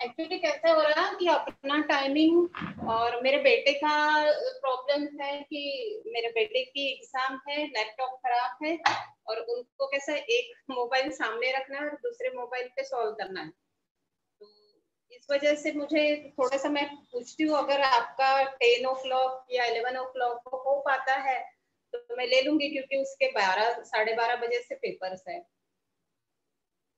Actually कैसे हो रहा है कि अपना टाइमिंग और मेरे बेटे का प्रॉब्लम है कि मेरे बेटे की एग्जाम है, लैपटॉप खराब है और उनको कैसा एक मोबाइल सामने रखना है और दूसरे मोबाइल पे सॉल्व करना है। तो इस वजह से मुझे थोड़ा सा, मैं पूछती हूँ अगर आपका 10 o'clock या 11 o'clock को हो पाता है तो मैं ले लूंगी, क्योंकि उसके 12 साढ़े 12 बजे से पेपर्स है।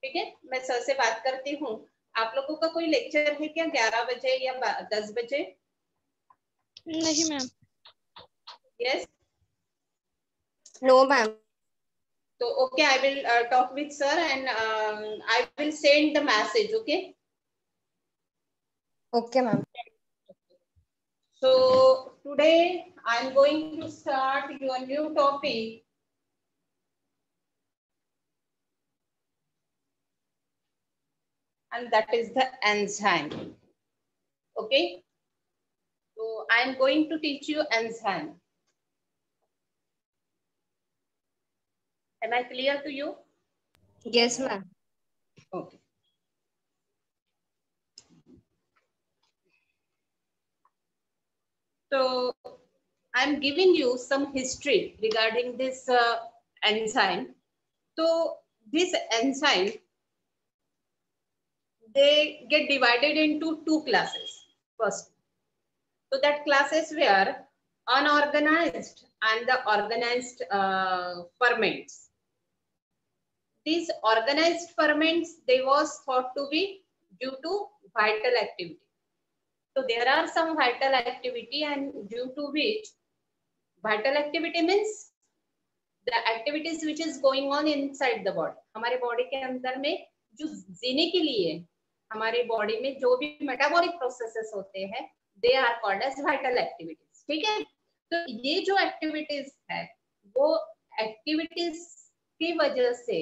ठीक है, मैं सर से बात करती हूँ। आप लोगों का कोई लेक्चर है क्या 11 बजे या 10 बजे? नहीं मैम। Yes, no ma'am. तो okay, I will talk with sir and I will send the message. Okay okay ma'am. so today I am going to start your new topic, and that is the enzyme. Okay, so I am going to teach you enzyme. Am I clear to you? Yes ma'am. Okay. So I'm giving you some history regarding this enzyme. So this enzyme, they get divided into two classes. First, so that classes were unorganized and the organized ferments. These organized ferments, they was thought to be due to vital activity. So there are some vital activity, and due to which vital activity means the activities which is going on inside the body. हमारे body के अंदर में जो जीने के लिए हमारे body में जो भी मेटाबॉलिक प्रोसेसेस होते हैं, they are called as vital activities. ठीक है, तो ये जो एक्टिविटीज है वो एक्टिविटीज की वजह से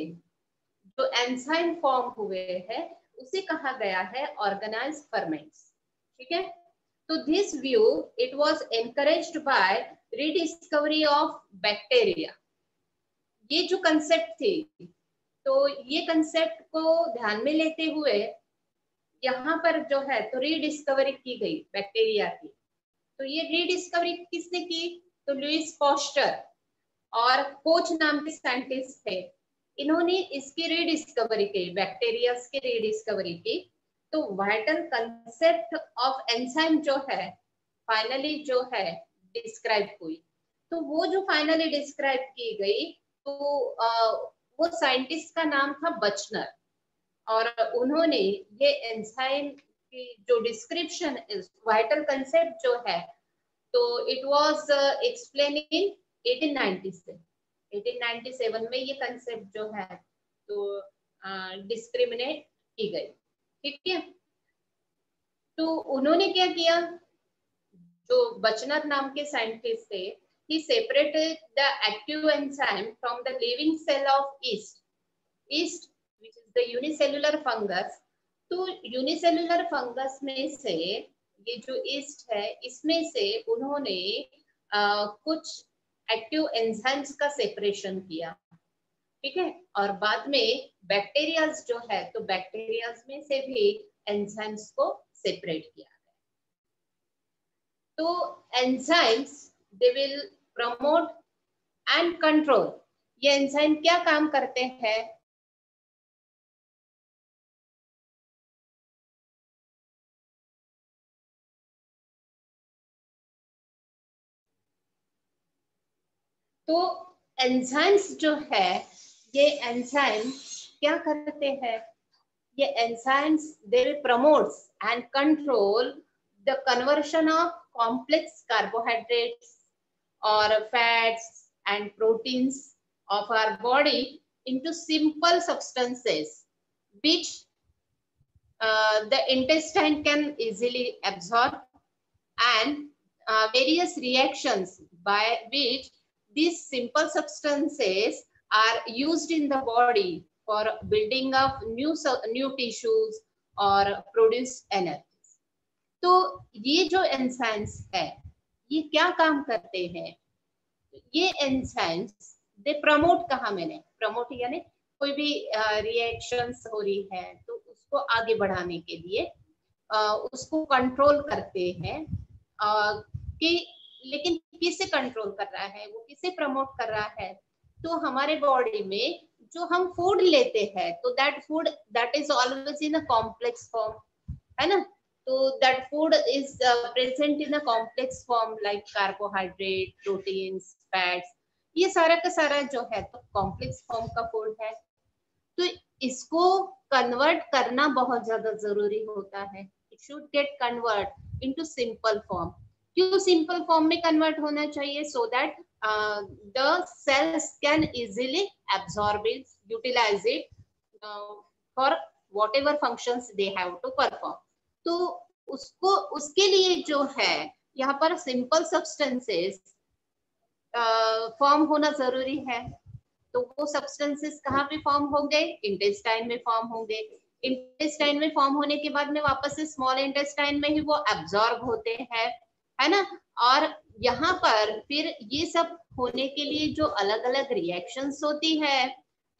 जो एंजाइम फॉर्म हुए हैं उसे कहा गया है ऑर्गेनाइज्ड फर्मेंट्स। ठीक है, तो this view it was encouraged by rediscovery of bacteria. ये जो कंसेप्ट थी, तो ये कंसेप्ट को ध्यान में लेते हुए यहाँ पर जो है तो रीडिस्कवरी की गई बैक्टीरिया की। तो ये रीडिस्कवरी किसने की? तो लुइस पॉस्टर और कोच नाम के साइंटिस्ट थे, इन्होंने इसकी रीडिस्कवरी की, बैक्टीरिया की रीडिस्कवरी की। तो वाइटल कंसेप्ट ऑफ एंजाइम जो है फाइनली जो है डिस्क्राइब हुई। तो वो जो फाइनली डिस्क्राइब की गई, तो वो साइंटिस्ट का नाम था बचनर, और उन्होंने ये एंजाइम की जो डिस्क्रिप्शन इज वाइटल कंसेप्ट जो है, तो इट वाज एक्सप्लेन इन 1897 में ये कंसेप्ट जो है तो डिस्क्रिमिनेट की गई। ठीक है, तो उन्होंने क्या किया, जो बचनर नाम के साइंटिस्ट थे, he separated the active enzyme from the living cell of yeast which is the unicellular fungus। तो यूनिसेलुलर फंगस में से ये जो ईस्ट है, इसमें से उन्होंने कुछ एक्टिव एंजाइम्स का सेपरेशन किया। ठीक है, और बाद में बैक्टीरियाज जो है, तो बैक्टीरियाज में से भी एंजाइम्स को सेपरेट किया गया। तो enzymes they will promote and control. ये एंजाइम क्या काम करते हैं? तो एंजाइम्स जो है, ये एंजाइम क्या करते हैं? ये enzymes they will promotes and control the conversion of complex carbohydrates और fats and proteins of our body into simple substances which the intestine can easily absorb, and various reactions by which these simple substances are used in the body for building up new tissues or produce energy। तो ये जो enzymes है, ये क्या काम करते हैं? ये एंजाइम्स दे प्रमोट, कहा मैंने प्रमोट यानी कोई भी रिएक्शंस हो रही है तो उसको आगे बढ़ाने के लिए उसको कंट्रोल करते हैं कि लेकिन किसे कंट्रोल कर रहा है, वो किसे प्रमोट कर रहा है, तो हमारे बॉडी में जो हम फूड लेते हैं तो that food that is always in a complex form, है ना। तो that food is present in a complex form like carbohydrate, proteins, fats, ये सारा का सारा जो है तो कॉम्प्लेक्स फॉर्म का फूड है। तो इसको कन्वर्ट करना बहुत ज्यादा जरूरी होता है। It should get convert into simple form. क्यों सिंपल फॉर्म में कन्वर्ट होना चाहिए? So that the cells can easily absorb it, utilize it for whatever functions they have to perform. तो उसको उसके लिए जो है यहाँ पर सिंपल सब्सटेंसेस फॉर्म होना जरूरी है। तो वो सब्सटेंसेस कहाँ पे फॉर्म होंगे? इंटेस्टाइन में फॉर्म होंगे। इंटेस्टाइन में फॉर्म होने के बाद में वापस से स्मॉल इंटेस्टाइन में ही वो एब्जॉर्ब होते हैं, है ना। और यहाँ पर फिर ये सब होने के लिए जो अलग अलग रिएक्शंस होती है,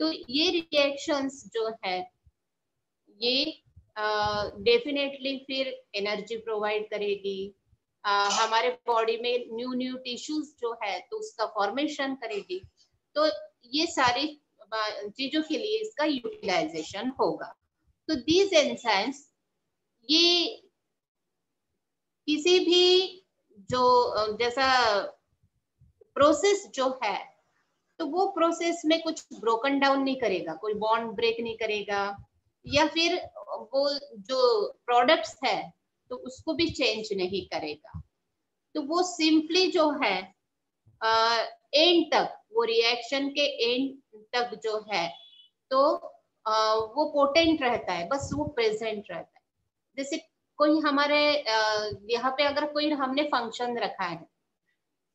तो ये रिएक्शंस जो है ये डेफिनेटली फिर एनर्जी प्रोवाइड करेगी, हमारे बॉडी में न्यू न्यू टिश्यूज जो है तो उसका फॉर्मेशन करेगी। तो ये सारी चीजों के लिए इसका यूटिलाइजेशन होगा। तो दीज एंजाइम्स ये किसी भी जो जैसा प्रोसेस जो है तो वो प्रोसेस में कुछ ब्रोकन डाउन नहीं करेगा, कोई बॉन्ड ब्रेक नहीं करेगा, या फिर वो जो प्रोडक्ट्स है तो उसको भी चेंज नहीं करेगा। तो वो सिंपली जो है एंड तक, वो रिएक्शन के एंड तक जो है तो वो पोटेंट रहता है, बस वो प्रेजेंट रहता है। जैसे कोई हमारे यहाँ पे अगर कोई हमने फंक्शन रखा है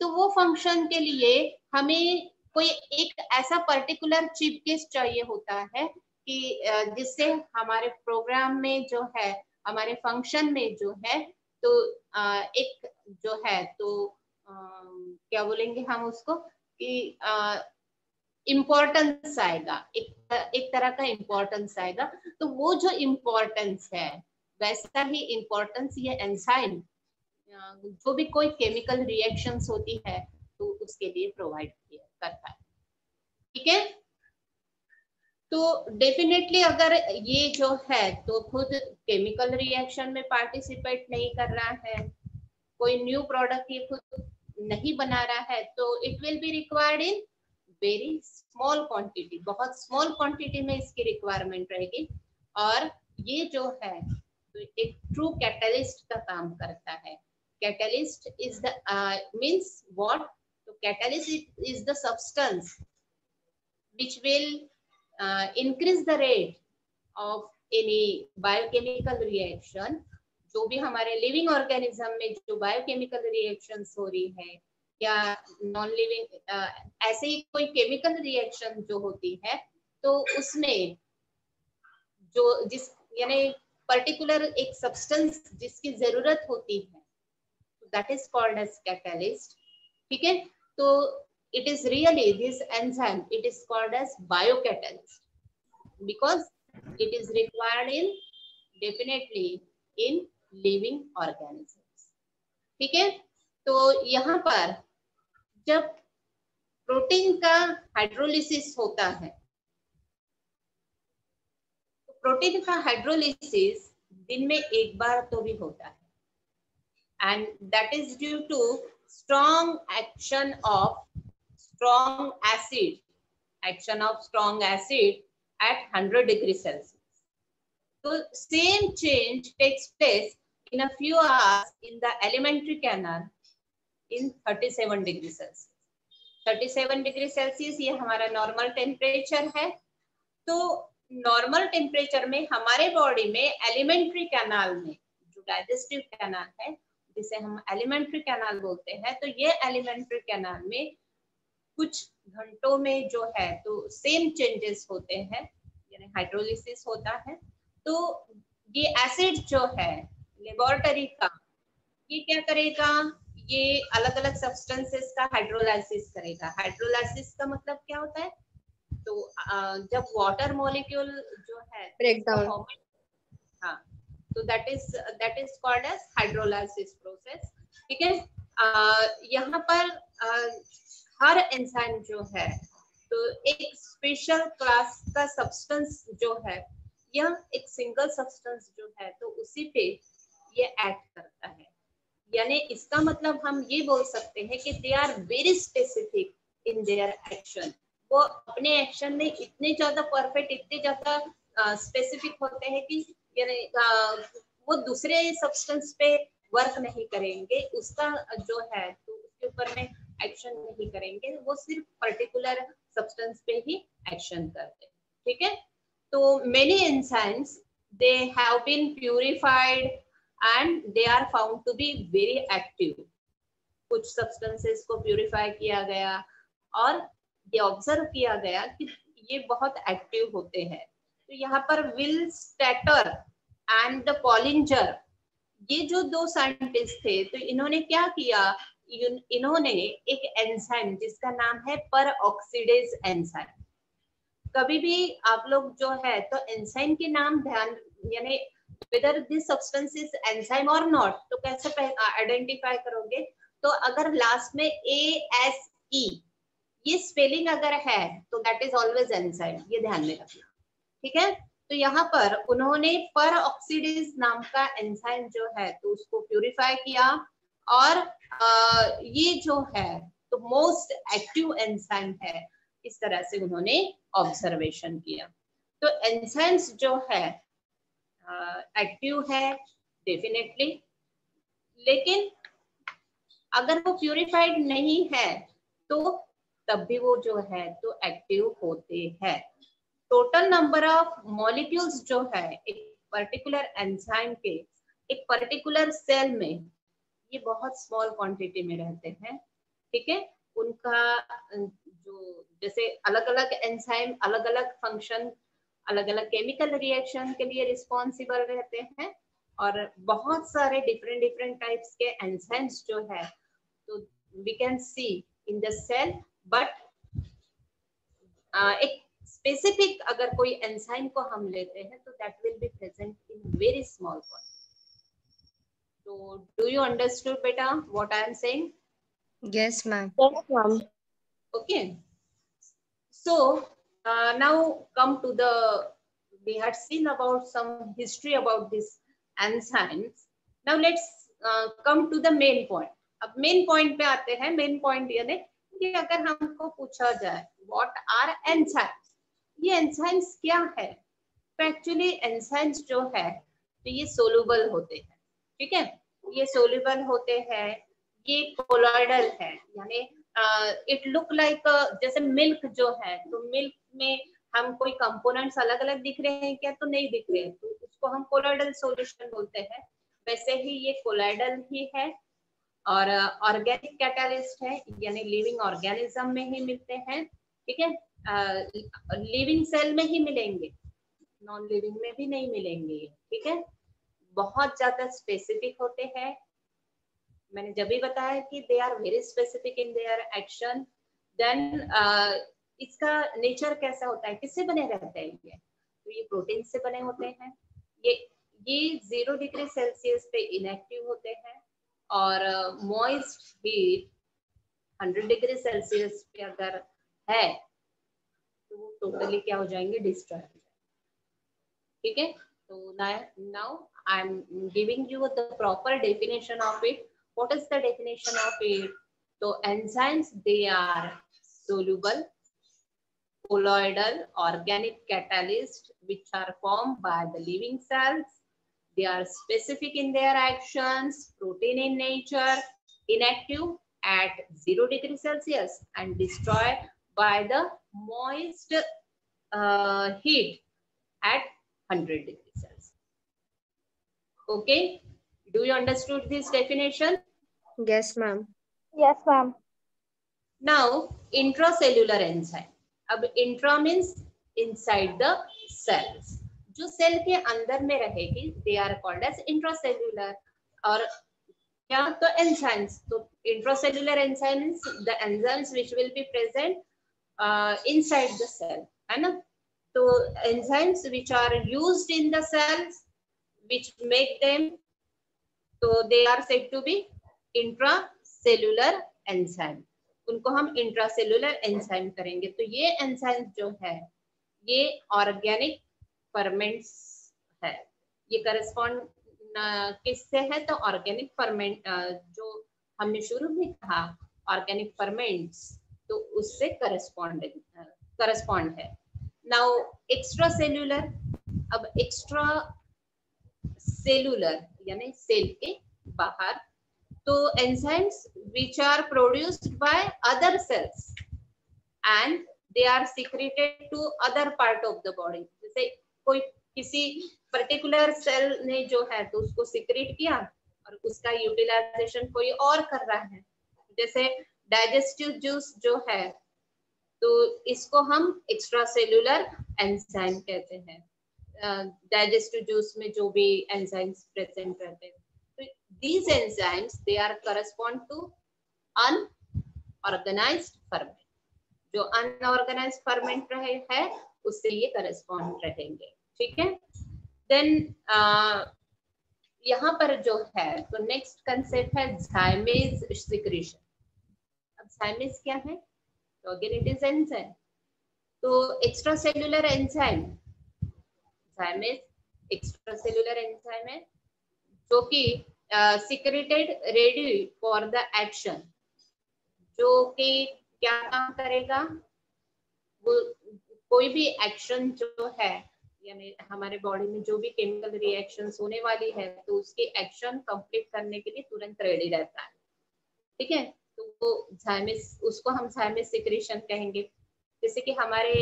तो वो फंक्शन के लिए हमें कोई एक ऐसा पर्टिकुलर चीफ गेस्ट चाहिए होता है कि जिससे हमारे प्रोग्राम में जो है, हमारे फंक्शन में जो है तो एक जो है तो क्या बोलेंगे हम उसको कि इम्पोर्टेंस आएगा, एक तरह का इम्पोर्टेंस आएगा। तो वो जो इम्पोर्टेंस है वैसा ही इम्पोर्टेंस ये एंजाइम जो भी कोई केमिकल रिएक्शंस होती है तो उसके लिए प्रोवाइड करता है। ठीक है, तो डेफिनेटली अगर ये जो है तो खुद केमिकल रिएक्शन में पार्टिसिपेट नहीं कर रहा है, कोई न्यू प्रोडक्ट ये खुद नहीं बना रहा है, तो it will be required in very small quantity, बहुत स्मॉल क्वांटिटी में इसकी रिक्वायरमेंट रहेगी। और ये जो है तो एक ट्रू कैटलिस्ट का काम करता है। Catalyst is the means what? तो catalyst is the substance which will increase the rate of any biochemical reaction। जो भी हमारे लिविंग ऑर्गेनिज्म में जो बायोकेमिकल रिएक्शंस हो रही है या नॉन लिविंग ऐसे ही कोई केमिकल रिएक्शन जो होती है तो उसमें जो जिस यानी पर्टिकुलर एक सब्सटेंस जिसकी जरूरत होती है that is called as catalyst. ठीक है, तो it is really this enzyme, it is called as biocatalyst because it is required in definitely in living organisms। ठीक है, तो यहाँ पर जब प्रोटीन का हाइड्रोलिसिस होता है तो प्रोटीन का हाइड्रोलिसिस दिन में एक बार तो भी होता है and that is due to strong action of strong acid at 100 degrees Celsius। So same change takes place in a few hours in the alimentary canal in 37 degrees Celsius। 37 degree Celsius ये हमारा normal temperature है। तो normal temperature में हमारे body में alimentary canal में जो digestive canal है जिसे हम एलिमेंट्री कैनाल बोलते हैं, तो ये एलिमेंट्री कैनाल में कुछ घंटों में जो है तो सेम चेंजेस होते हैं, यानी हाइड्रोलिसिस होता है। तो ये एसिड जो है लेबोरेटरी का ये क्या करेगा, ये अलग अलग सब्सटेंसेस का हाइड्रोलाइसिस करेगा। हाइड्रोलाइसिस का मतलब क्या होता है? तो जब वाटर मॉलिक्यूल जो है ब्रेकडाउन, हाँ तो that is called as hydrolysis process. ठीक है, यहाँ पर हर एंजाइम जो है तो एक स्पेशल क्लास का सब्सटेंस जो है, यह एक सिंगल सब्सटेंस जो है तो उसी पे ये एक्ट करता है। यानी इसका मतलब हम ये बोल सकते हैं कि they are very specific in their action. वो अपने एक्शन में इतने ज्यादा परफेक्ट, इतने ज्यादा स्पेसिफिक होते हैं कि यानी वो दूसरे सब्सटेंस पे वर्क नहीं करेंगे, उसका जो है तो उसके ऊपर में एक्शन नहीं करेंगे, वो सिर्फ पर्टिकुलर सब्सटेंस पे ही एक्शन करते हैं। ठीक है, तो many enzymes they have been purified and they are found to be very active. कुछ सब्सटेंसेस को प्यूरिफाई किया गया और ये ऑब्जर्व किया गया कि ये बहुत एक्टिव होते हैं। तो यहाँ पर विल स्टैटर एंड द पॉलिंजर, ये जो दो साइंटिस्ट थे, तो इन्होंने क्या किया, इन्होंने एक एंजाइम जिसका नाम है पर ऑक्सीडेज एंजाइम। कभी भी आप लोग जो है तो एंजाइम के नाम ध्यान, यानी whether this substance is enzyme or not, तो कैसे आइडेंटिफाई करोगे, तो अगर लास्ट में ASE ये स्पेलिंग अगर है तो दैट इज ऑलवेज एंजाइम, ये ध्यान में रखना। ठीक है, तो यहाँ पर उन्होंने पर ऑक्सीडेज नाम का एंजाइम जो है तो उसको प्यूरिफाई किया और ये जो है तो मोस्ट एक्टिव एंजाइम है, इस तरह से उन्होंने ऑब्जर्वेशन किया। तो एंजाइम्स जो है एक्टिव है डेफिनेटली, लेकिन अगर वो प्यूरिफाइड नहीं है तो तब भी वो जो है तो एक्टिव होते हैं। टोटल नंबर ऑफ मॉलिक्यूल्स जो है एक पर्टिकुलर एंजाइम के एक पर्टिकुलर सेल में, ये बहुत स्मॉल क्वांटिटी में रहते हैं। ठीक है, उनका जो जैसे अलग अलग एंजाइम अलग अलग फंक्शन, अलग अलग केमिकल रिएक्शन के लिए रिस्पॉन्सिबल रहते हैं, और बहुत सारे डिफरेंट टाइप्स के एंजाइम्स जो है तो we can see in the cell, but एक स्पेसिफिक अगर कोई एंजाइम को हम लेते हैं तो that will be present in very small quantity. तो डू यू अंडरस्टूड बेटा what I am saying? Yes, ma'am. Yes, ma'am. Okay, so now come to the, we had seen about some history about this enzymes. Now let's come to the main point. अब main point पे आते हैं। Main point यानी कि अगर हमको पूछा जाए व्हाट आर एंजाइम्स, ये एंजाइम्स क्या है, तो एक्चुअली एंजाइम्स जो है तो ये सोलुबल होते हैं। ठीक है, ये सोलुबल होते हैं, ये कोलॉइडल है, यानी इट लुक लाइक जैसे मिल्क जो है तो मिल्क में हम कोई कंपोनेंट्स अलग अलग दिख रहे हैं क्या, तो नहीं दिख रहे हैं, तो उसको हम कोलॉइडल सॉल्यूशन बोलते हैं। वैसे ही ये कोलॉइडल ही है और ऑर्गेनिक कैटालिस्ट है, यानी लिविंग ऑर्गेनिज्म में ही मिलते हैं। ठीक है, लिविंग सेल में ही मिलेंगे, नॉन लिविंग में भी नहीं मिलेंगे। ठीक है, बहुत ज्यादा स्पेसिफिक होते हैं। मैंने जब भी बताया कि they are very specific in their action. Then इसका नेचर कैसा होता है, किससे बने रहते हैं ये, तो ये प्रोटीन से बने होते हैं। ये 0 डिग्री सेल्सियस पे इनएक्टिव होते हैं और मॉइस्ट हीट 100 डिग्री सेल्सियस पे अगर है तो वो टोटली क्या हो जाएंगे, डिस्ट्रॉय हो जाएंगे। ठीक है, तो now I am giving you the proper definition of it. What is the definition of it? So enzymes, they are soluble, colloidal, organic catalysts which are formed by the living cells. They are specific in their actions, protein in nature, inactive at 0 degree Celsius and destroyed by the moist heat at 100 degree Celsius. Okay, do you understood this definition? Yes, ma'am. Yes, ma'am. Now intracellular enzyme, अब intra means inside the cells, जो cell के अंदर में रहेगी, they are called as intracellular. और क्या, तो enzymes, तो intracellular enzymes the enzymes which will be present inside the cell, है ना। तो enzymes which are used in the cells which make them, so they are said to be intracellular enzyme. उनको हम intracellular enzyme करेंगे। तो ये enzyme जो है ये ऑर्गेनिक फर्मेंट्स है। ये करस्पॉन्ड किससे है? तो ऑर्गेनिक फर्मेंट जो हमने शुरू में कहा ऑर्गेनिक फर्मेंट्स, तो उससे करस्पॉन्ड है। नाउ एक्स्ट्रा सेल्यूलर, अब एक्स्ट्रा सेल्यूलर यानी सेल के बाहर, तो enzymes which are produced by other cells and they are secreted to other part of the body। जैसे कोई किसी पर्टिकुलर सेल ने जो है तो उसको सिक्रेट किया और उसका यूटिलाइजेशन कोई और कर रहा है। जैसे डाइजेस्टिव जूस जो है तो इसको हम एक्स्ट्रा सेल्यूलर एंजाइम कहते हैं। डाइजेस्टिव जूस में जो भी एंजाइम्स प्रेजेंट रहते हैं, तो these enzymes they are correspond to unorganized ferment। जो अनऑर्गेनाइज्ड फर्मेंट रहे है उससे ये करस्पॉन्ड रहेंगे। ठीक है। देन यहाँ पर जो है तो नेक्स्ट कंसेप्ट है झाइमेज सिक्रीशन। अब झाइमेज क्या है? तो अगेन इट इज एंजाइम। तो extra cellular enzyme, zymase extra cellular enzyme है जो कि secreted ready for the action, जो कि क्या काम करेगा? वो कोई भी एक्शन जो है यानी हमारे बॉडी में जो भी केमिकल रिएक्शंस होने वाली है तो उसकी एक्शन कंप्लीट करने के लिए तुरंत रेडी रहता है। ठीक है। तो वो झाइमेज, उसको हम झाइमेज सिक्रीशन कहेंगे। जैसे कि हमारे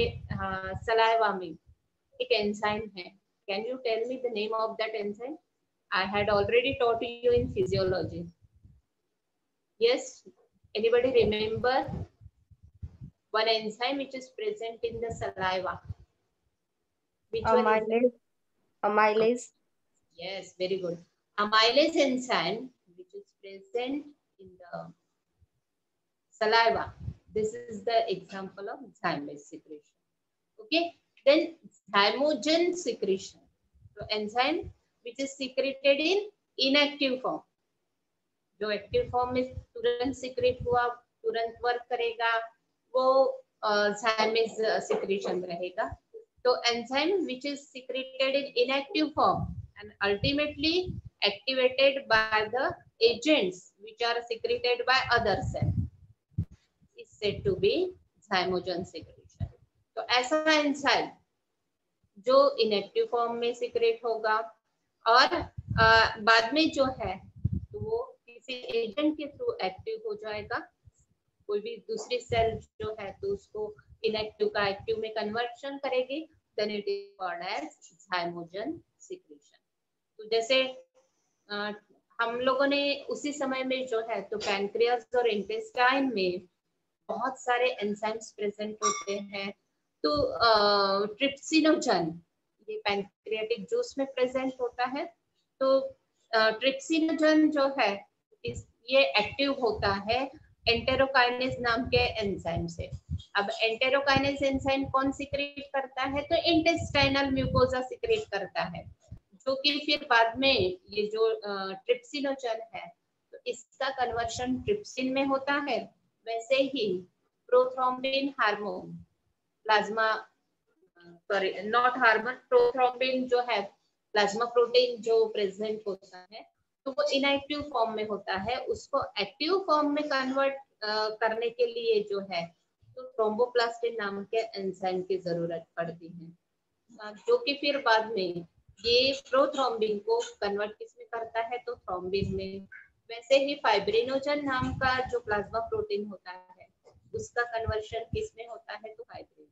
सलाइवा में एक एंजाइम है। Can you tell me the name of that enzyme? I had already taught you in physiology. Yes, anybody remember one enzyme which is present in the saliva? Which one is it? Amylase. Yes, very good. Amylase enzyme which is present in the saliva. This is the example of zymogen secretion. Okay. Then zymogen secretion. So enzyme which is secreted in inactive form, जो active form में तुरंत secrete हुआ, तुरंत work करेगा, वो zymeज secretion रहेगा। तो enzyme which is secreted in inactive form and ultimately activated by the agents which are secreted by other cell is said to be zymogen secretion। तो ऐसा एंजाइम जो इनएक्टिव फॉर्म में सिक्रेट होगा और बाद में जो है तो वो किसी एजेंट के थ्रू एक्टिव हो जाएगा। कोई भी दूसरी सेल जो है तो उसको इनएक्टिव का एक्टिव में कन्वर्शन करेगी, then it is called as zymogen secretion। तो जैसे हम लोगों ने उसी समय में जो है तो पैनक्रियास और इंटेस्टाइन में बहुत सारे एंजाइम्स प्रेजेंट होते हैं। तो ट्रिप्सिनोजन ये पैनक्रियाटिक जूस में प्रेजेंट होता है। तो ट्रिप्सिनोजन जो है ये एक्टिव होता है एंटेरोकाइनेज नाम के एंजाइम से। अब एंटेरोकाइनेज एंजाइम कौन सिक्रेट करता है? तो इंटेस्टाइनल म्यूकोजा सिक्रेट करता है, जो कि फिर बाद में ये जो ट्रिप्सिनोजन है तो इसका कन्वर्शन ट्रिप्सिन में होता है। वैसे ही prothrombin hormone, plasma sorry not hormone, prothrombin जो है प्लाज्मा प्रोटीन जो प्रेजेंट होता है तो वो इनएक्टिव फॉर्म में होता है। उसको एक्टिव फॉर्म में कन्वर्ट करने के लिए जो है तो थ्रोम्बोप्लास्टिन नाम के एंजाइम की जरूरत पड़ती है, जो कि फिर बाद में ये प्रोथ्रोम्बिन को कन्वर्ट किसमें करता है? तो थ्रोम्बिन में। वैसे ही फाइब्रिनोजन नाम का जो प्लाज्मा प्रोटीन होता है उसका कन्वर्शन किसमें होता है? तो फाइब्रिन।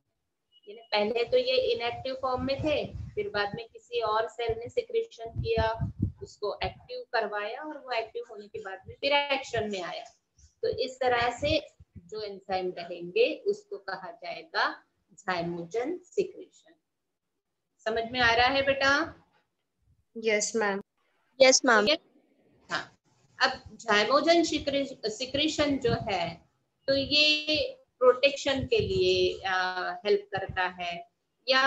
यानी पहले तो ये इनएक्टिव फॉर्म में थे, फिर बाद में किसी और सेल ने सिक्रेशन किया, उसको एक्टिव करवाया और वो एक्टिव होने के बाद में फिर एक्शन में आया। तो इस तरह से जो एंजाइम रहेंगे उसको कहा जाएगा zymogen secretion। समझ में आ रहा है बेटा? Yes, ma'am. Yes, ma'am. हाँ। अब zymogen secretion जो है तो ये प्रोटेक्शन के लिए हेल्प करता है, या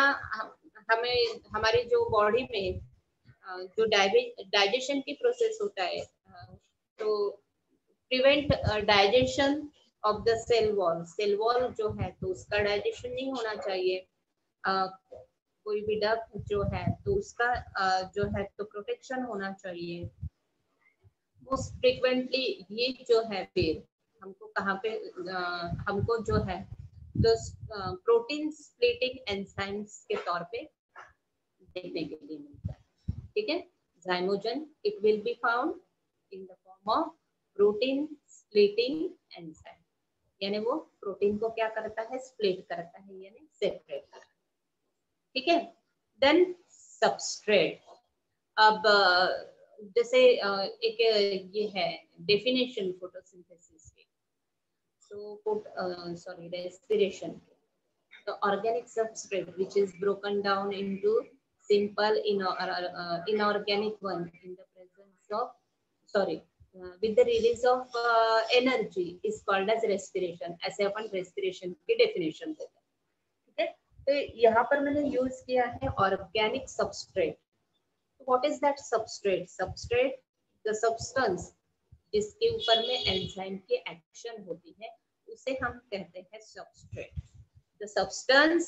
हमें हमारी जो बॉडी में जो डाइजेशन की प्रोसेस होता है, तो prevent digestion of the cell wall जो है तो उसका डाइजेशन नहीं होना चाहिए। कोई भी डक्ट जो है तो उसका जो है तो प्रोटेक्शन होना चाहिए। मोस्ट फ्रिक्वेंटली ये जो है फिर हमको कहाँ पे हमको जो है तो प्रोटीन स्प्लिटिंग एंजाइम्स के तौर पे देखने के लिए मिलता है। ठीक है, zymogen it will be found in the form of protein splitting enzyme, यानी वो प्रोटीन को क्या करता है, स्प्लिट करता है यानी सेपरेट करता है। ठीक है, देन सबस्ट्रेट। अब जैसे एक ये है डेफिनेशन फोटोसिंथेसिस की, सॉरी रेस्पिरेशन के, तो organic substrate which is broken down into simple inorganic one in the presence of with the release of energy is called as respiration। ऐसे अपन respiration की definition देते हैं। ठीक है, तो यहाँ पर मैंने यूज किया है organic substrate। what is that substrate? Substrate the substance जिसके ऊपर में एंजाइम की एक्शन होती है उसे हम कहते हैं substrate। the substance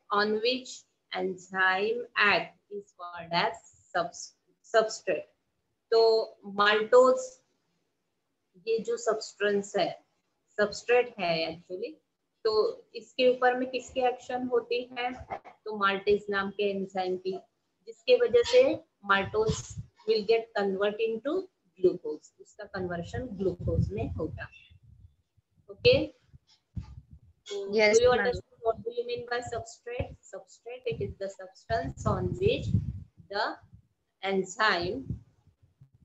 on which enzyme act is called as substrate। तो माल्टोज ये जो सबस्ट्रेट है एक्चुअली, तो इसके ऊपर में किसकी एक्शन होती है, तो माल्टेज नाम के एंजाइम की, जिसके वजह से maltose will get convert into glucose, उसका कन्वर्शन ग्लूकोज में होगा। Okay, Yes, do you ma'am. understand what do you mean by substrate? Substrate, it is the substance on which the enzyme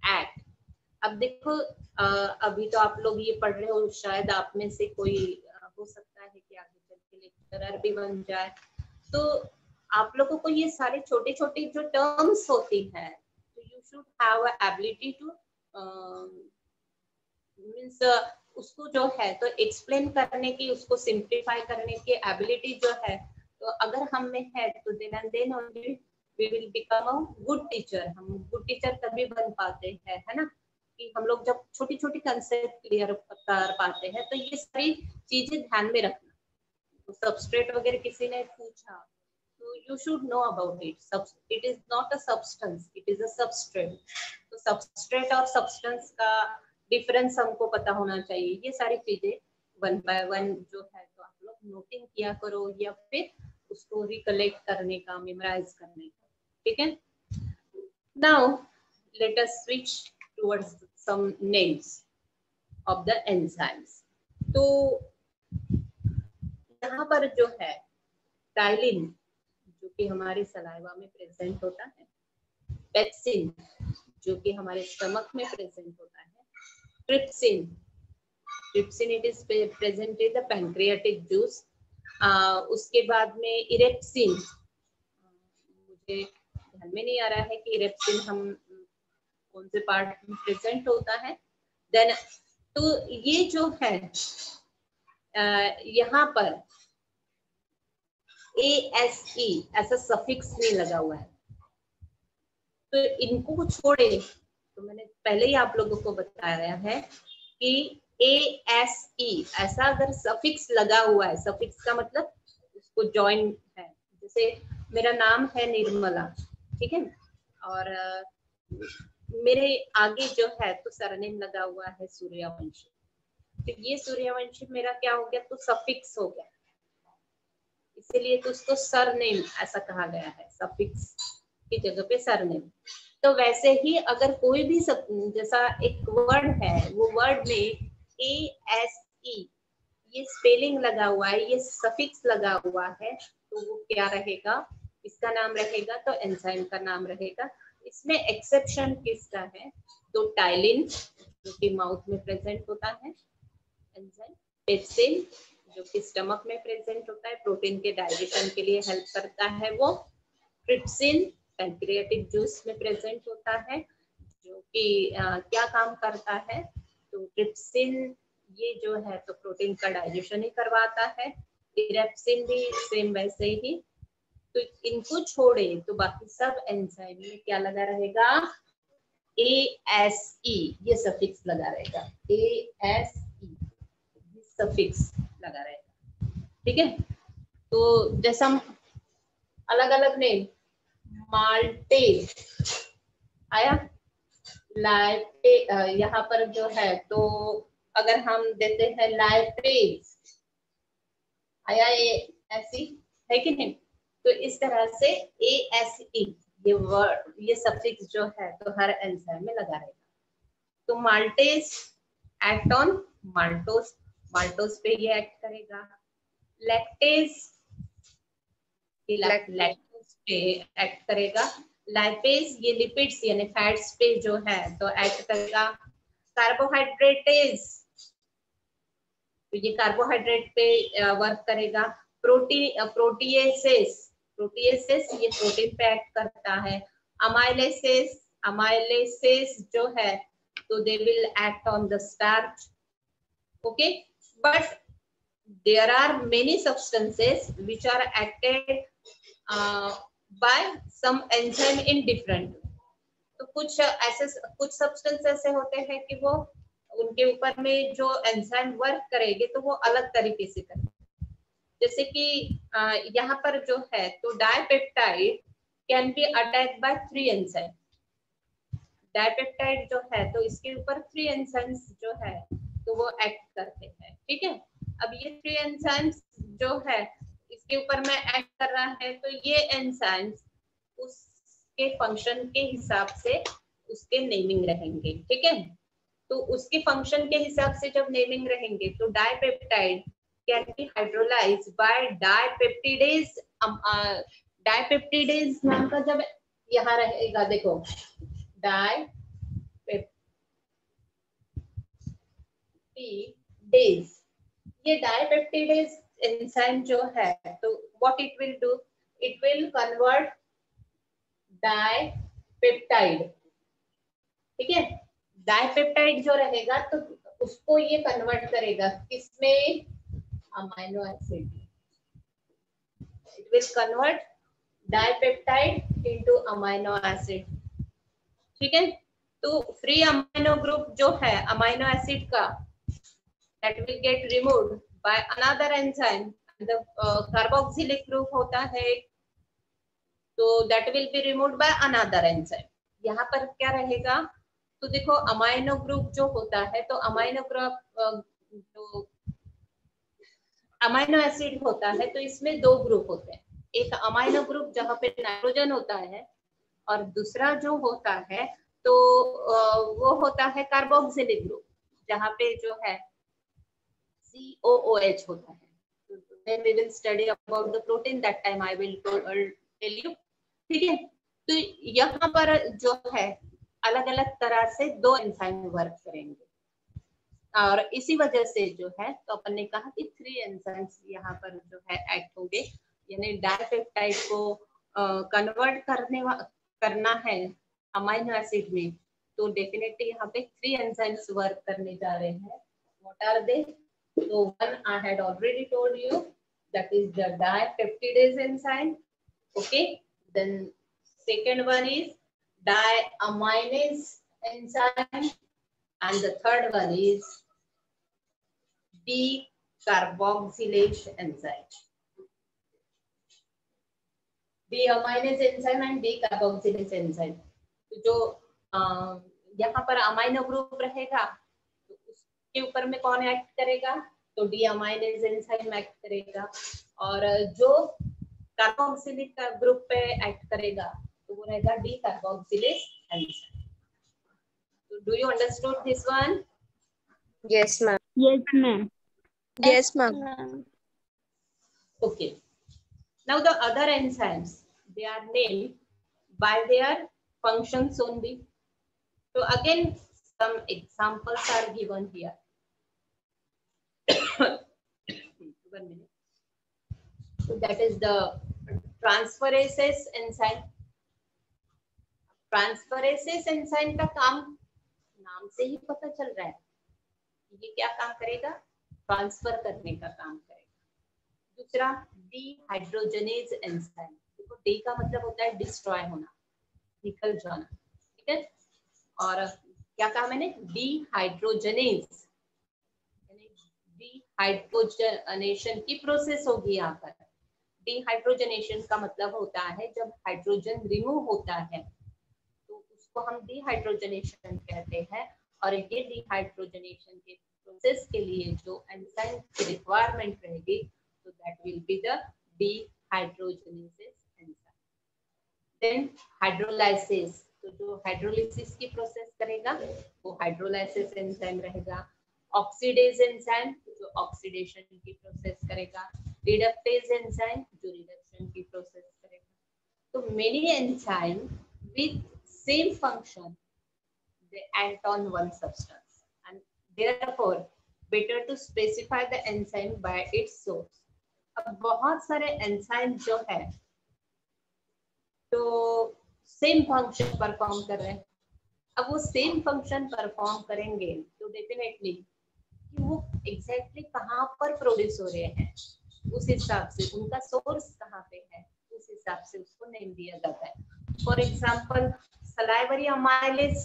act। अब देखो अभी तो आप लोग ये पढ़ रहे हो, शायद आप में से कोई हो सकता है कि आगे चल के लेक्चरर भी बन जाए, तो आप लोगों को ये सारे छोटे छोटे जो टर्म्स होती है, तो you should have ability two means उसको जो है तो एक्सप्लेन करने की, उसको सिंप्लीफाई करने की एबिलिटी जो है, तो अगर हम में है तो then only we will become a good teacher. हम गुड टीचर तभी बन पाते हैं, है ना, कि हम लोग जब छोटी छोटी कंसेप्ट क्लियर कर पाते हैं। तो ये सारी चीजें ध्यान में रखना। तो सबस्ट्रेट वगैरह किसी ने पूछा तो you should know about it. It is not a substance, it is a substrate. तो सबस्ट्रेट और सब्सटेंस का डिफरेंस हमको पता होना चाहिए। ये सारी चीजें वन बाय वन जो है तो आप लोग नोटिंग किया करो या फिर उसको रिकलेक्ट करने का, मेमोराइज करने का। ठीक है, now let us switch towards some names of the enzymes. तो यहाँ पर जो है टाइलिन जो कि हमारे सलाइवा में प्रेजेंट होता है, पेप्सिन जो कि हमारे स्टमक में प्रेजेंट होता है, trypsin it is present in the pancreatic juice। उसके बाद में इरेप्सिन, मुझे ध्यान में नहीं आ रहा है कि इरेप्सिन हम कौन से पार्ट में प्रेजेंट होता है। देन तो ये जो है यहाँ पर ASE ऐसा सफिक्स नहीं लगा हुआ है, तो इनको छोड़े तो मैंने पहले ही आप लोगों को बताया है कि ASE ऐसा अगर सफिक्स लगा हुआ है, सफिक्स का मतलब उसको जॉइन है। जैसे मेरा नाम है निर्मला, ठीक है, और मेरे आगे जो है तो सरनेम लगा हुआ है सूर्यवंशी, तो ये सूर्यवंशी मेरा क्या हो गया, तो सफिक्स हो गया, इसीलिए तो उसको सरनेम ऐसा कहा गया है, सफिक्स की जगह पे सरनेम। तो वैसे ही अगर कोई भी जैसा एक वर्ड है, वो वर्ड में ASE ये स्पेलिंग लगा हुआ है, ये सफिक्स लगा हुआ है, तो वो क्या रहेगा, इसका नाम रहेगा तो एंजाइम का नाम रहेगा। इसमें एक्सेप्शन किसका है, तो टाइलिन जो कि माउथ में प्रेजेंट होता है एंजाइम, पेप्सिन जो कि स्टमक में प्रेजेंट होता है, प्रोटीन के डाइजेशन के लिए हेल्प करता है वो, ट्रिप्सिन पैंक्रियाटिक जूस में प्रेजेंट होता है जो कि क्या काम करता है, तो ट्रिप्सिन ये जो है तो प्रोटीन का डाइजेशन ही करवाता है, इरेप्सिन भी सेम वैसे ही तो इनको छोड़े तो बाकी सब एंजाइम में क्या लगा रहेगा, ASE, ये सफिक्स लगा रहेगा, ASE सफिक्स लगा रहेगा। ठीक है, तो जैसा अलग अलग नेम, माल्टेज आया, लाइटे, यहाँ पर जो है तो अगर हम देते हैं लाइपेज आया, ये ऐसी है कि नहीं, तो इस तरह से ASE ये वर्ड, ये सब्जेक्ट जो है तो हर एंजाइम में लगा रहेगा। तो maltase act on maltose, maltose पे ये एक्ट करेगा। लैक्टेज लैक्टोज पे एक्ट करेगा। लाइपेज ये लिपिड्स यानी फैट्स पे जो है तो एक्ट करेगा। कार्बोहाइड्रेटेज तो ये कार्बोहाइड्रेट पे वर्क करेगा। प्रोटीएसेस ये प्रोटीन पे एक्ट करता है। अमाइलेसेस जो है तो they will act on the starch. Okay, but there are many substances which are acted by some enzyme in different। तो कुछ सब्सटेंस ऐसे होते हैं कि वो उनके ऊपर में जो एंजाइम वर्क करेंगे तो वो अलग तरीके से करेंगे। जैसे कि यहाँ पर जो है तो dipeptide can B attacked by 3 enzyme. Dipeptide जो है तो इसके ऊपर 3 एंजाइम्स जो है तो वो एक्ट करते हैं। ठीक है, अब ये 3 एंजाइम्स जो है इसके ऊपर में एक्ट कर रहा है तो ये एंजाइम्स उसके फंक्शन के हिसाब से उसके नेमिंग रहेंगे। ठीक है, तो उसके फंक्शन के हिसाब से जब नेमिंग रहेंगे तो dipeptide can be hydrolysed by dipeptidase. Dipeptidase नाम का जब यहाँ रहेगा, देखो डाइपेप्टिडेज, ये डाइपेप्टिडेज एंजाइम जो है तो what it will do, it will convert dipeptide. ठीक है, डाइपेप्टाइड जो रहेगा तो उसको ये कन्वर्ट करेगा किसमें, amino acid. It will convert dipeptide into amino acid. ठीक है, तो फ्री अमाइनो ग्रुप जो है अमाइनो एसिड का that will get removed by another enzyme। the carboxylic group होता है तो that will be removed by another enzyme। यहाँ पर क्या रहेगा, तो देखो अमाइनो ग्रुप जो होता है तो अमाइनो ग्रुप जो अमाइनो एसिड होता है तो इसमें 2 ग्रुप होते हैं। एक अमाइनो ग्रुप जहाँ पे नाइट्रोजन होता है और दूसरा जो होता है तो वो होता है कार्बोक्सिलिक ग्रुप जहाँ पे जो है COOH होता है। When we will study about the protein, that time I will tell you। ठीक है, तो यहाँ पर जो है अलग अलग तरह से 2 एंजाइम वर्क करेंगे और इसी वजह से जो है तो अपन ने कहा कि 3 एंजाइम्स यहाँ पर जो है एक्ट होंगे, यानी डाइपेप्टाइड को कन्वर्ट करना है अमाइनो एसिड में तो डेफिनेटली यहाँ पे 3 एंजाइम्स वर्क करने जा रहे हैं। What are they? So one I had already told you, that is the dipeptidase enzyme. Okay, then second one is diaminase enzyme and the third one is decarboxylase enzyme। deaminase enzyme and decarboxylase enzyme। तो जो यहाँ पर amino group रहेगा के ऊपर में कौन act करेगा, तो डीअमाइनेज एंजाइम एक्ट करेगा और जो कार्बोक्सिलिक का ग्रुप पे एक्ट करेगा तो वो रहेगा डीकार्बोक्सिलेज एंजाइम। तो do you understood this one? Yes, ma'am. Yes, ma'am. Yes, ma'am. Okay, now the other enzymes, they are named by their functions only। so again some examples are given here। 1 minute। so that is the transferases enzyme। Transferases enzyme का काम नाम से ही पता चल रहा है, ये क्या काम करेगा, ट्रांसफर करने का काम करेगा। दूसरा डीहाइड्रोजनेज एंजाइम, डी का मतलब होता है डिस्ट्रॉय होना, निकल जाना, ठीक है। और क्या कहा मैंने, डिहाइड्रोजनेज, डिहाइड्रोजनेशन की प्रोसेस होगी यहाँ पर। डिहाइड्रोजनेशन का मतलब होता है जब हाइड्रोजन रिमूव होता है तो उसको हम डिहाइड्रोजनेशन कहते हैं। और ये डिहाइड्रोजनेशन के प्रोसेस के लिए जो एंजाइम की रिक्वायरमेंट रहेगी तो that will be the dehydrogenases enzyme. Then hydrolysis, तो जो हाइड्रोलिसिस की प्रोसेस करेगा वो हाइड्रोलाइसिस एंजाइम रहेगा। ऑक्सीडेज एंजाइम जो ऑक्सीडेशन की प्रोसेस करेगा। रिडक्टेज एंजाइम जो रिडक्शन की प्रोसेस करेगा। तो many enzyme with same function they act on one substance and therefore better to specify the enzyme by its source। अब बहुत सारे एंजाइम जो है तो सेम फंक्शन परफॉर्म कर रहे हैं। अब वो सेम फंक्शन परफॉर्म करेंगे तो डेफिनेटली कि वो एग्जैक्टली कहाँ पर प्रोड्यूस हो रहे हैं उस हिसाब से, उनका सोर्स कहाँ पे है उस हिसाब से उसको नेम दिया जाता है। फॉर एग्जाम्पल सलाइवरी अमाइलेज,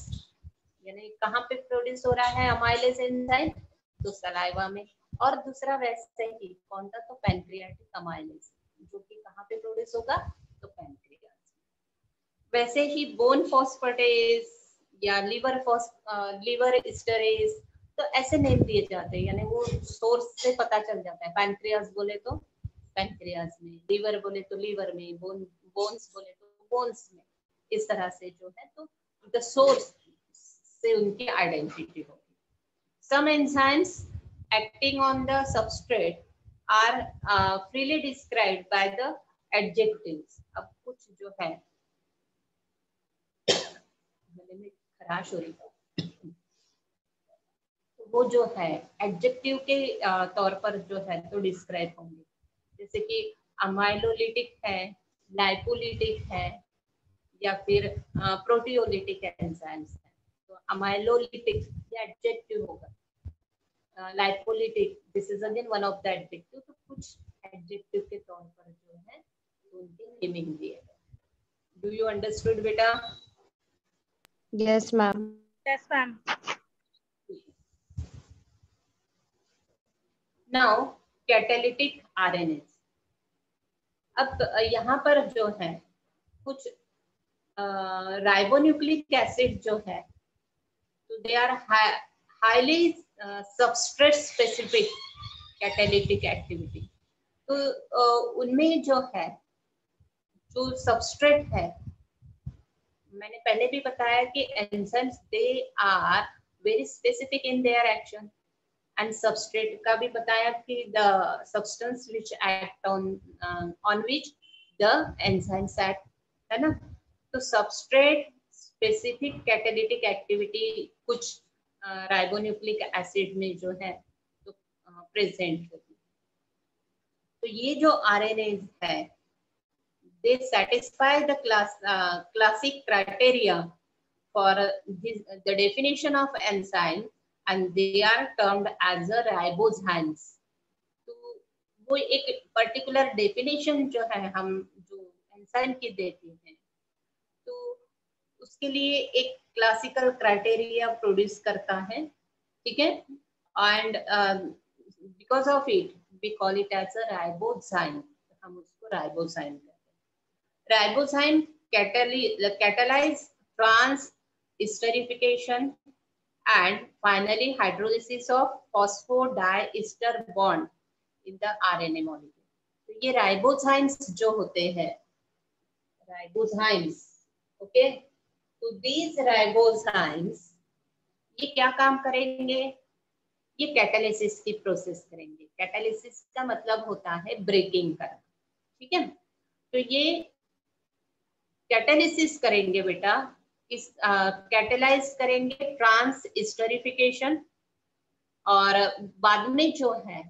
यानी कहाँ पे प्रोड्यूस हो रहा है अमाइलेज एंजाइम, तो सलाइवा में। और दूसरा वैसे ही कौन था, तो पैनक्रियाटिक अमाइलेज, जो कि कहाँ पे प्रोड्यूस होगा, तो पैनक्रियास। वैसे ही बोन फॉस्फेटेज या लिवर एस्टरेज, तो ऐसे नेम दिए जाते हैं, यानी वो सोर्स से पता चल जाता है। पैनक्रियास बोले तो पैनक्रियास में, लिवर बोले तो लिवर में, बोन्स बोले तो बोन्स में। इस तरह से जो है तो द सोर्स से उनकी आइडेंटिटी होगी। Some enzymes acting on the substrate are freely described by the adjectives। अब कुछ जो है गले में खराश हो रही है, वो जो है एडजेक्टिव के तौर पर जो है तो डिस्क्राइब होंगे। जैसे कि अमाइलोलिटिक है, लाइपोलिटिक है, या फिर प्रोटियोलिटिक एंजाइम्स है। तो अमाइलोलिटिक ये एडजेक्टिव होगा। Lipolytic this is again one of the adjective. तो कुछ एडजेक्टिव के तौर पर जो है तो उनकी नेमिंग दी है। डू यू अंडरस्टूड बेटा? Yes, ma'am. Yes, ma'am. Now catalytic RNS. अब यहाँ पर जो है कुछ राइबोन्यूक्लिक एसिड जो है तो they are highly substrate specific catalytic activity. तो उनमें जो है जो सबस्ट्रेट है, मैंने पहले भी बताया कि enzymes they are very specific in their action. And substrate का भी बताया कि the substance which act on which the enzymes act, है ना। तो सबस्ट्रेट स्पेसिफिक कैटालिटिक एक्टिविटी कुछ राइबोन्यूक्लिक एसिड में जो है तो प्रेजेंट होती। तो ये जो आरएनए है they satisfy the classic criteria for the definition of enzyme and they are termed as a ribozymes। तो वो एक पर्टिकुलर डेफिनेशन जो है हम जो एंजाइम की देते हैं तो उसके लिए एक क्लासिकल क्राइटेरिया प्रोड्यूस करता है, ठीक है। And because of it we call it as a ribozyme, हम उसको राइबोजाइम कहते हैं। Ribozyme catalyze trans-esterification and finally hydrolysis of phosphodiester bond in the RNA molecule। तो ये राइबोजाइम्स जो होते हैं, राइबोजाइम्स, ओके, तो these राइबोजाइम्स ये क्या काम करेंगे, ये कैटालिसिस की प्रोसेस करेंगे। कैटालिसिस का मतलब होता है ब्रेकिंग करना, ठीक है। तो ये कैटालिसिस करेंगे बेटा, इस कैटेलाइज करेंगे ट्रांस एस्टरिफिकेशन और बाद में जो है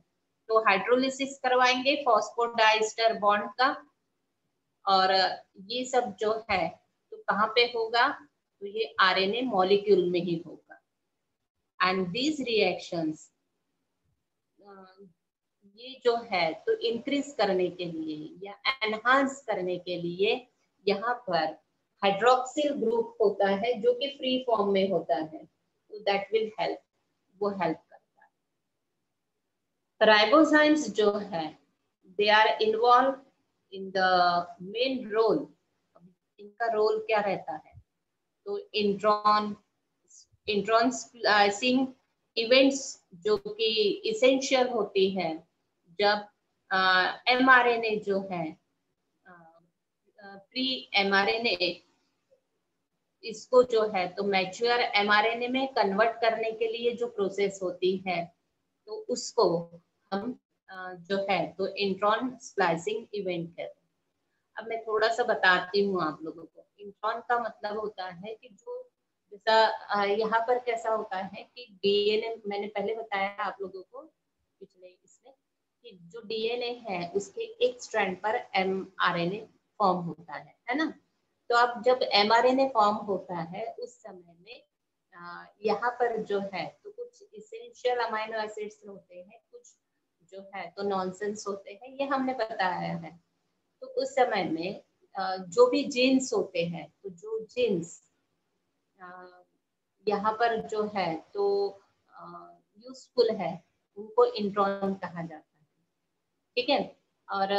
तो हाइड्रोलिसिस करवाएंगे फॉस्फोडाइस्टर बॉन्ड का। और ये सब जो है तो कहाँ पे होगा, तो ये आरएनए मॉलिक्यूल में ही होगा। एंड दीज रिएक्शंस ये जो है तो इंक्रीज करने के लिए या एनहांस करने के लिए यहाँ पर हाइड्रोक्सिल ग्रुप होता है जो कि फ्री फॉर्म में होता है, तो दैट विल हेल्प, वो हेल्प करता है। राइबोजाइम्स जो है they are involved in the main role, इनका रोल क्या रहता है, तो इंट्रॉन स्प्लाइसिंग इवेंट्स जो कि इसेंशियल होती है जब mRNA जो है प्री mRNA इसको जो है तो मैच्योर mRNA में कन्वर्ट करने के लिए जो प्रोसेस होती है तो उसको हम जो है तो इंट्रॉन स्प्लाइसिंग इवेंट कहते हैं। अब मैं थोड़ा सा बताती हूँ आप लोगों को। इंट्रॉन का मतलब होता है कि जो जैसा यहाँ पर कैसा होता है कि डीएनए, मैंने पहले बताया आप लोगों को पिछले इसमें कि जो डीएनए है उसके एक स्ट्रैंड पर mRNA फॉर्म होता है ना। तो अब जब mRNA फॉर्म होता है उस समय में यहाँ पर जो है तो कुछ इसेंशियल अमाइनो एसिड्स होते हैं, कुछ जो है तो नॉनसेंस होते हैं, ये हमने बताया है। तो उस समय में जो भी जीन्स होते हैं तो जो जीन्स यहाँ पर जो है तो यूजफुल है उनको इंट्रॉन कहा जाता है, ठीक है। और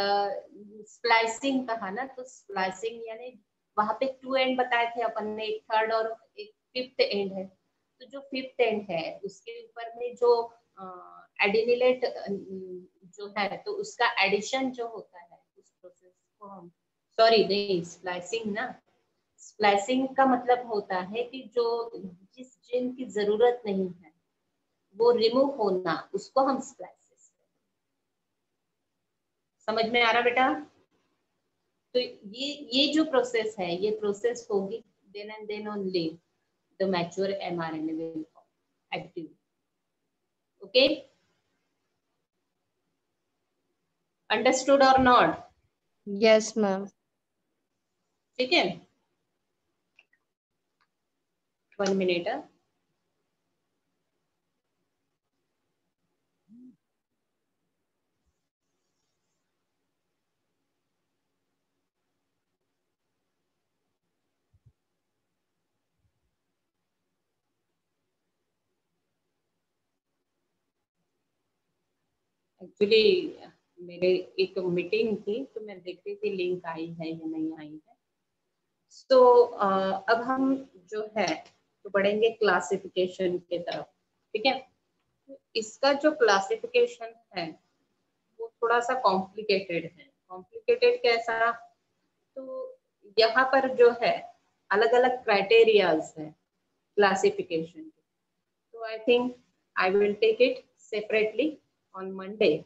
स्प्लाइसिंग कहा ना, तो स्प्लाइसिंग यानी वहां पे 2 एंड बताए थे अपन ने, एक थर्ड और एक फिफ्थ एंड है। तो जो फिफ्थ एंड है उसके ऊपर में जो एडिनिलेट जो है तो उसका एडिशन जो होता है उस प्रोसेस को हम, सॉरी नहीं स्प्लाइसिंग ना, स्प्लाइसिंग का मतलब होता है कि जो जिस जीन की जरूरत नहीं है वो रिमूव होना, उसको हम स्प्लाइसिस। समझ में आ रहा बेटा? तो ये जो प्रोसेस है ये प्रोसेस होगी then and then only the mature mRNA will form active. Okay, understood or not? Yes, ma'am. ठीक है, 1 minute. एक्चुअली मेरे एक मीटिंग थी तो मैं देख रही थी लिंक आई है या नहीं आई है। तो अब हम जो है तो बढ़ेंगे क्लासिफिकेशन के तरफ, ठीक है। इसका जो क्लासिफिकेशन है वो थोड़ा सा कॉम्प्लिकेटेड है। कॉम्प्लिकेटेड कैसा, तो यहाँ पर जो है अलग अलग क्राइटेरियाज है क्लासिफिकेशन के। तो I think I will take it separately on Monday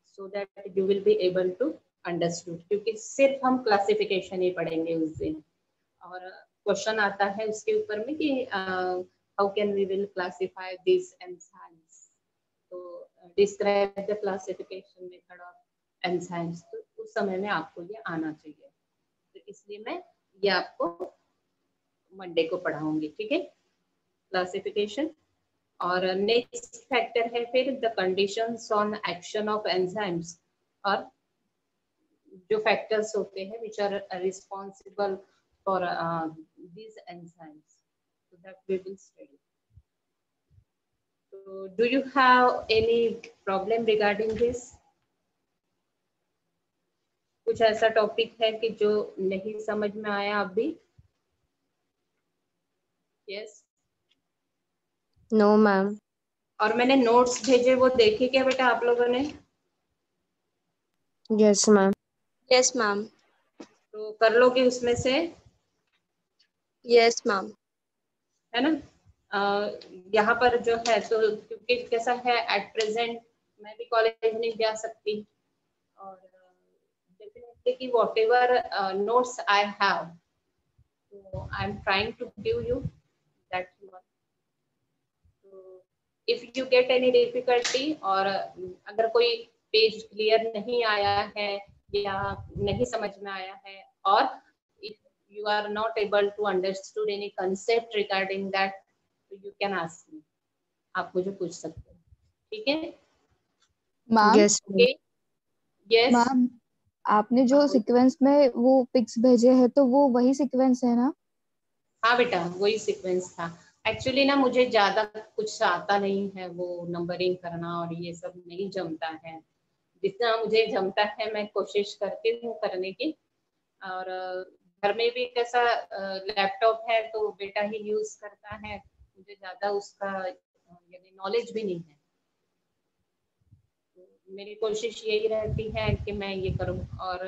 so that you will be able to understood, क्योंकि सिर्फ हम क्लासिफिकेशन ही पढ़ेंगे उस दिन। और क्वेश्चन आता है उसके ऊपर में कि how can we will classify this enzymes, तो describe the classification method of enzymes. तो उस समय में आपको ये आना चाहिए, तो इसलिए मैं ये आपको मंडे को पढ़ाऊंगी, ठीक है, क्लासिफिकेशन। और नेक्स्ट फैक्टर है फिर the conditions on action of enzymes, और जो फैक्टर्स होते हैं which are responsible for these enzymes, so that we will study. So do you have any problem regarding this? कुछ ऐसा टॉपिक है कि जो नहीं समझ में आया अभी? यस। No, ma'am. और मैंने नोट्स भेजे वो देखे क्या बेटा आप लोगों ने? Yes, ma'am. Yes, ma'am. तो कर लोगे उसमें से, Yes, ma'am. है ना? यहाँ पर जो है तो क्योंकि कैसा है एट प्रेजेंट मैं भी कॉलेज नहीं जा सकती, और डेफिनेटली कि whatever notes I have, तो I am trying to give you that one. तो if you get any difficulty, और अगर कोई पेज क्लियर नहीं आया है या नहीं समझ में आया है, और if you are not able to understood any concept regarding that, so you can ask me, आप मुझे पूछ सकते हैं, ठीक है। Ma'am Yes, ma'am. Okay. Yes. Ma'am आपने जो सीक्वेंस में वो पिक्स भेजे हैं तो वो वही सीक्वेंस है ना? हाँ बेटा, वही सीक्वेंस था। एक्चुअली ना मुझे ज्यादा कुछ आता नहीं है, वो नंबरिंग करना और ये सब नहीं जमता है। जितना मुझे जमता है मैं कोशिश करती हूँ करने की। और घर में भी कैसा लैपटॉप है तो बेटा ही यूज करता है, मुझे ज्यादा उसका यानी नॉलेज भी नहीं है। तो मेरी कोशिश यही रहती है कि मैं ये करूँ, और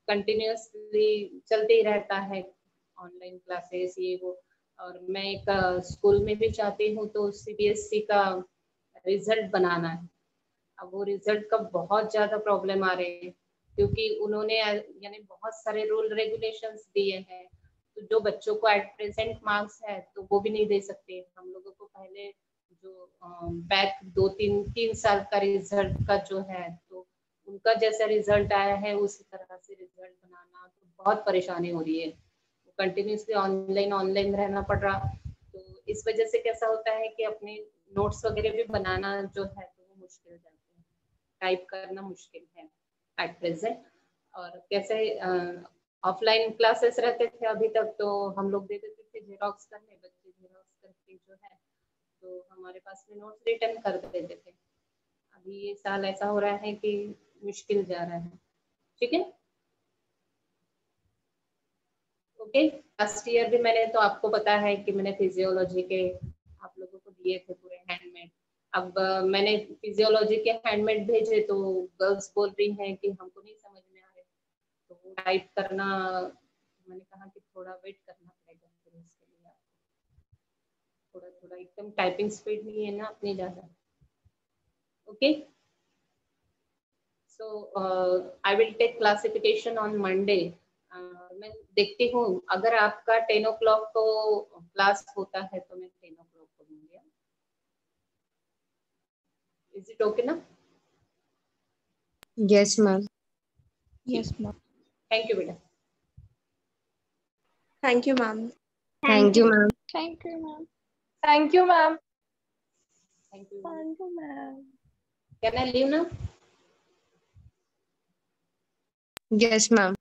कंटिन्यूअसली चलते ही रहता है ऑनलाइन क्लासेस ये वो। और मैं एक स्कूल में भी चाहती हूँ तो सीबीएसई का रिजल्ट बनाना है। अब वो रिजल्ट का बहुत ज्यादा प्रॉब्लम आ रहे हैं, क्योंकि उन्होंने यानी बहुत सारे रूल रेगुलेशंस दिए हैं। तो जो बच्चों को एट प्रेजेंट मार्क्स है तो वो भी नहीं दे सकते। हम लोगों को पहले जो बैक 2-3 साल का रिजल्ट का जो है, तो उनका जैसा रिजल्ट आया है उसी तरह से रिजल्ट बनाना, तो बहुत परेशानी हो रही है। कंटिन्यूसली ऑनलाइन ऑनलाइन रहना पड़ रहा। तो इस वजह से कैसा होता है कि अपने नोट्स वगैरह भी बनाना जो है तो वो मुश्किल जाते हैं, टाइप करना मुश्किल है एट प्रेजेंट। और कैसे ऑफलाइन क्लासेस रहते थे अभी तक, तो हम लोग दे देते थे जेरोक्स करने, बच्चे जेरोक्स करके जो है तो हमारे पास में नोट्स रिटर्न कर देते थे। अभी ये साल ऐसा हो रहा है कि मुश्किल जा रहा है। ठीक है, ओके। लास्ट ईयर भी मैंने, तो आपको पता है कि मैंने फिजियोलॉजी के आप लोगों को दिए थे पूरे हैंडमेड। अब मैंने फिजियोलॉजी के हैंडमेड भेजे तो गर्ल्स बोल रही हैं कि हमको नहीं समझ में आ रहे, तो वो टाइप करना, मैंने कहा कि थोड़ा वेट करना पड़ेगा फिर उसके लिए आपको। थोड़ा थोड़ा एकदम टाइपिंग स्पीड नहीं है ना अपनी ज्यादा। Okay, so I will take classification on Monday. मैं देखती हूँ अगर आपका 10 o'clock को क्लास होता है तो मैं 10 o'clock को दूंगी। इज इट ओके ना? Yes, ma'am. Yes ma'am. Thank you बेटा। Thank you, ma'am. Thank you, ma'am. Thank you, ma'am. Thank you, ma'am. Thank you. Thank you, ma'am. Can I leave ना? Yes, ma'am.